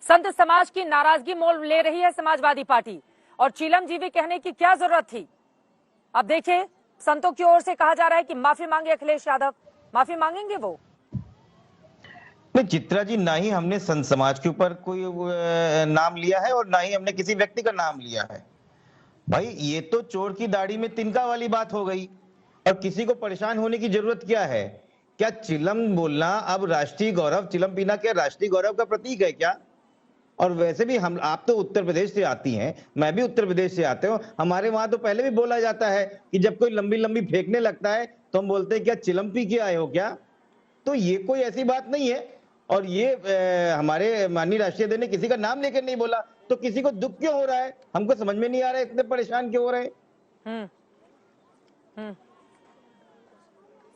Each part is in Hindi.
संत समाज की नाराजगी मोल ले रही है समाजवादी पार्टी, और चीलम जीवी कहने की क्या जरूरत थी। अब देखिए, संतों की ओर से कहा जा रहा है कि माफी मांगे अखिलेश यादव। माफी मांगेंगे वो? नहीं चित्रा जी, ना ही हमने संत समाज के ऊपर कोई नाम लिया है और ना ही हमने किसी व्यक्ति का नाम लिया है। भाई ये तो चोर की दाढ़ी में तिनका वाली बात हो गई। और किसी को परेशान होने की जरूरत क्या है? क्या चिलम बोलना अब राष्ट्रीय गौरव, चिलम पीना क्या राष्ट्रीय गौरव का प्रतीक है क्या? और वैसे भी हम, आप तो उत्तर प्रदेश से आती हैं, मैं भी उत्तर प्रदेश से आते हूँ। हमारे वहां तो पहले भी बोला जाता है कि जब कोई लंबी लंबी फेंकने लगता है तो हम बोलते हैं क्या चिलम पी के आए हो क्या? तो ये कोई ऐसी बात नहीं है। और ये हमारे माननीय राष्ट्रीय अध्यक्ष ने किसी का नाम लेकर नहीं बोला, तो किसी को दुख क्यों हो रहा है? हमको समझ में नहीं आ रहा है, इतने परेशान क्यों हो रहे हैं।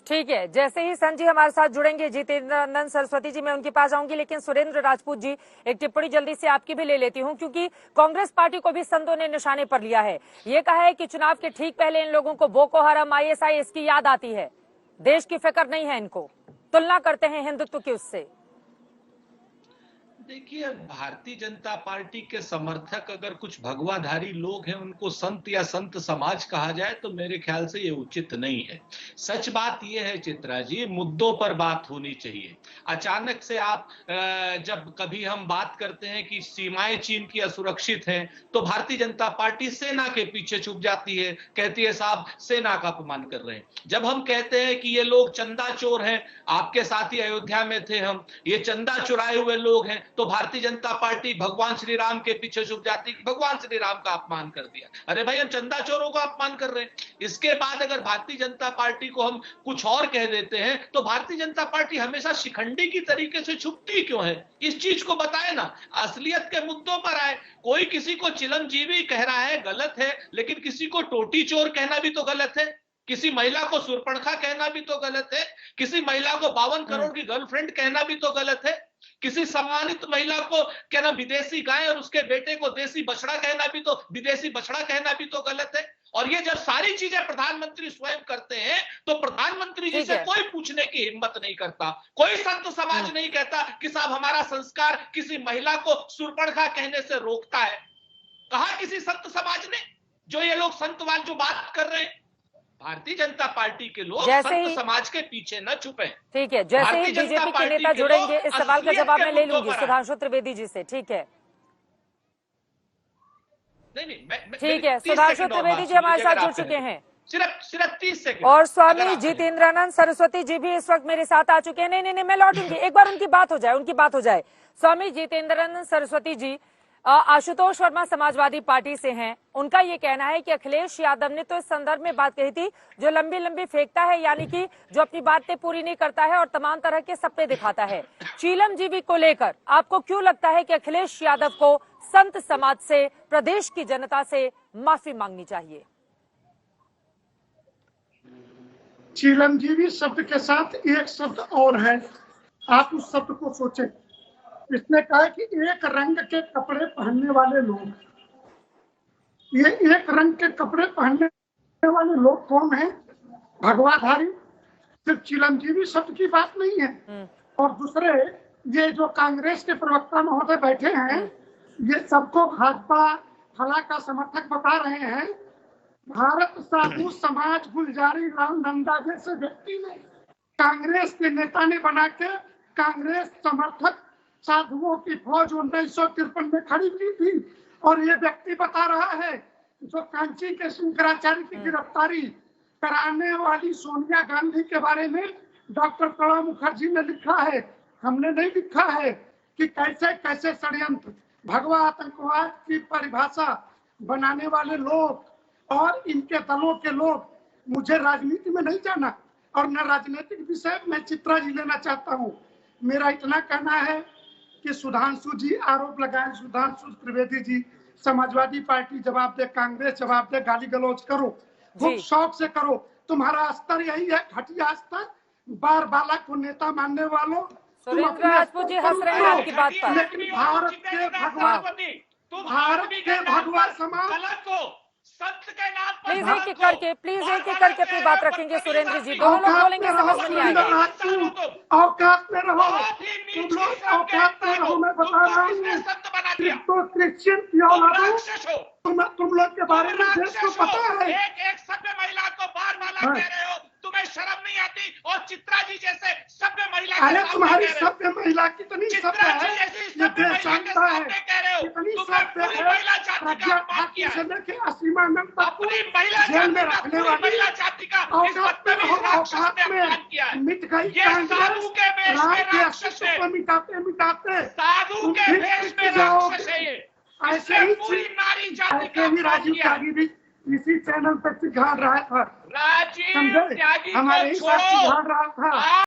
ठीक है, जैसे ही संत जी हमारे साथ जुड़ेंगे, जितेंद्र सरस्वती जी, मैं उनके पास आऊंगी, लेकिन सुरेंद्र राजपूत जी, एक टिप्पणी जल्दी से आपकी भी ले लेती हूं, क्योंकि कांग्रेस पार्टी को भी संतों ने निशाने पर लिया है। ये कहा है कि चुनाव के ठीक पहले इन लोगों को बोको हराम, ISI इसकी याद आती है, देश की फिक्र नहीं है इनको, तुलना करते हैं हिंदुत्व की उससे। देखिए, भारतीय जनता पार्टी के समर्थक अगर कुछ भगवाधारी लोग हैं, उनको संत या संत समाज कहा जाए तो मेरे ख्याल से ये उचित नहीं है। सच बात ये है चित्रा जी, मुद्दों पर बात होनी चाहिए। अचानक से आप जब कभी हम बात करते हैं कि सीमाएं चीन की असुरक्षित हैं, तो भारतीय जनता पार्टी सेना के पीछे छुप जाती है, कहती है साहब सेना का अपमान कर रहे हैं। जब हम कहते हैं कि ये लोग चंदा चोर हैं, आपके साथ ही अयोध्या में थे हम, ये चंदा चुराए हुए लोग हैं, तो भारतीय जनता पार्टी भगवान श्री राम के पीछे छुप जाती, भगवान श्री राम का अपमान कर दिया। अरे भाई, हम चंदा चोरों का अपमान कर रहे हैं। इसके बाद अगर भारतीय जनता पार्टी को हम कुछ और कह देते हैं, तो भारतीय जनता पार्टी हमेशा शिखंडी की तरीके से छुपती क्यों है? इस चीज को बताए ना, असलियत के मुद्दों पर आए। कोई किसी को चिलमजीवी कह रहा है, गलत है, लेकिन किसी को टोटी चोर कहना भी तो गलत है, किसी महिला को सुरपणखा कहना भी तो गलत है, किसी महिला को 52 करोड़ की गर्लफ्रेंड कहना भी तो गलत है, किसी सम्मानित महिला को कहना विदेशी गाय और उसके बेटे को देसी बछड़ा कहना भी तो, विदेशी बछड़ा कहना भी तो गलत है। और ये जब सारी चीजें प्रधानमंत्री स्वयं करते हैं, तो प्रधानमंत्री जी से कोई पूछने की हिम्मत नहीं करता, कोई संत समाज नहीं कहता कि साहब हमारा संस्कार किसी महिला को सुरपणखा कहने से रोकता है। कहा किसी संत समाज ने? जो ये लोग संतवाद जो बात कर रहे हैं, भारतीय जनता पार्टी के लोग संत समाज के पीछे न छुपे। ठीक है, जैसे ही बीजेपी के नेता जुड़ेंगे, इस सवाल का जवाब मैं ले लूंगी सुधांशु त्रिवेदी जी से। ठीक है, ठीक है, सुधांशु त्रिवेदी जी हमारे साथ जुड़ चुके हैं, सिर्फ 30 सेकंड। और स्वामी जितेंद्रानंद सरस्वती जी भी इस वक्त मेरे साथ आ चुके हैं। नहीं, मैं लौटूंगी, एक बार उनकी बात हो जाए। स्वामी जितेंद्रानंद सरस्वती जी आशुतोष वर्मा समाजवादी पार्टी से हैं। उनका ये कहना है कि अखिलेश यादव ने तो इस संदर्भ में बात कही थी, जो लंबी लंबी फेंकता है, यानी कि जो अपनी बातें पूरी नहीं करता है और तमाम तरह के सपने दिखाता है। चीलम जीवी को लेकर आपको क्यों लगता है कि अखिलेश यादव को संत समाज से, प्रदेश की जनता से माफी मांगनी चाहिए? चीलम जीवी शब्द के साथ एक शब्द और है, आप उस शब्द को सोचें। इसने कहा कि एक रंग के कपड़े पहनने वाले लोग, ये एक रंग के कपड़े पहनने वाले लोग कौन हैं? भगवाधारी। सिर्फ चिलमजीवी शब्द की बात नहीं है। और दूसरे, ये जो कांग्रेस के प्रवक्ता महोदय बैठे हैं, ये सबको भाजपा फला का समर्थक बता रहे हैं। भारत साधु समाज गुलजारी लाल नंदा जैसे व्यक्ति ने, कांग्रेस के नेता ने बना के कांग्रेस समर्थक साधुओं की फौज 1953 में खड़ी की थी। और ये व्यक्ति बता रहा है, जो कांची के शंकराचार्य की गिरफ्तारी कराने वाली सोनिया गांधी के बारे में डॉक्टर प्रणब मुखर्जी ने लिखा है, हमने नहीं लिखा है, कि कैसे कैसे षड्यंत्र, भगवा आतंकवाद की परिभाषा बनाने वाले लोग और इनके दलों के लोग। मुझे राजनीति में नहीं जाना और न राजनीतिक विषय में चित्रा जी लेना चाहता हूँ। मेरा इतना कहना है कि सुधांशु जी आरोप लगाए, सुधांशु त्रिवेदी जी, समाजवादी पार्टी जवाब दे, कांग्रेस जवाब दे, गाली गलौज करो, खूब शौक से करो। तुम्हारा स्तर यही है, घटिया स्तर, बार बाला को नेता मानने वालों। सुरेंद्र राजपूत जी हंस रहे हैं आपकी बात पर। लेकिन भारत के भगवान समाज संत के नाम पर प्लीज भारत एक एक को करके प्लीज एक एक करके अपनी बात रखेंगे सुरेंद्र जी। दोनों लोग बोलेंगे समझ में नहीं आएगा। औकात में रहो, बहुत ही तुम नीची लोग समझे औकात में रहो। मैं बता रहा तुमको किसने हूँ, संत बना दिया? तो क्रिश्चियन क्यों तुम ना राक्षस हो, तुम लोग के बारे में देश को राक्षस हो। पता है। एक सभ्य महिला को बार बाला कह रहे हो, तुम्हें शर्म नहीं आती? और चित्रा जी जैसे सभ्य महिला के अरे सामने तुम्हारी कह रहे हो। सभ्य महिला कितनी चित्रा सभ्य जी है, जैसी ये सभ्य देश महिला के जानता है। सामने कह रहे हो, कितनी तुमने सभ्य पूरी है। महिला जाति का प्रज्ञा अपमान ठाकुर किया से है। लेके असीमानंद तक को अपनी महिला जेल में जाति का, रखने पूरी वाली महिला जाति का इस औकात में बदतमीज रहो, राक्षस औकात ने अपमान किया है। में मिट गई ये साधु के वेश राम में के राक्षस अस्तित्व है। को मिटाते मिटाते साधु तुम के भी वेश मिट में जाओगे। राक्षस है ये। ऐसे इसने ही पूरी नारी जाति का ऐसे ही अपमान राजीव किया है। त्यागी भी इसी चैनल पर सिखा रहा था, राजीव समझे? त्यागी हमारे को ही साथ छोड़ो। सिखा रहा था।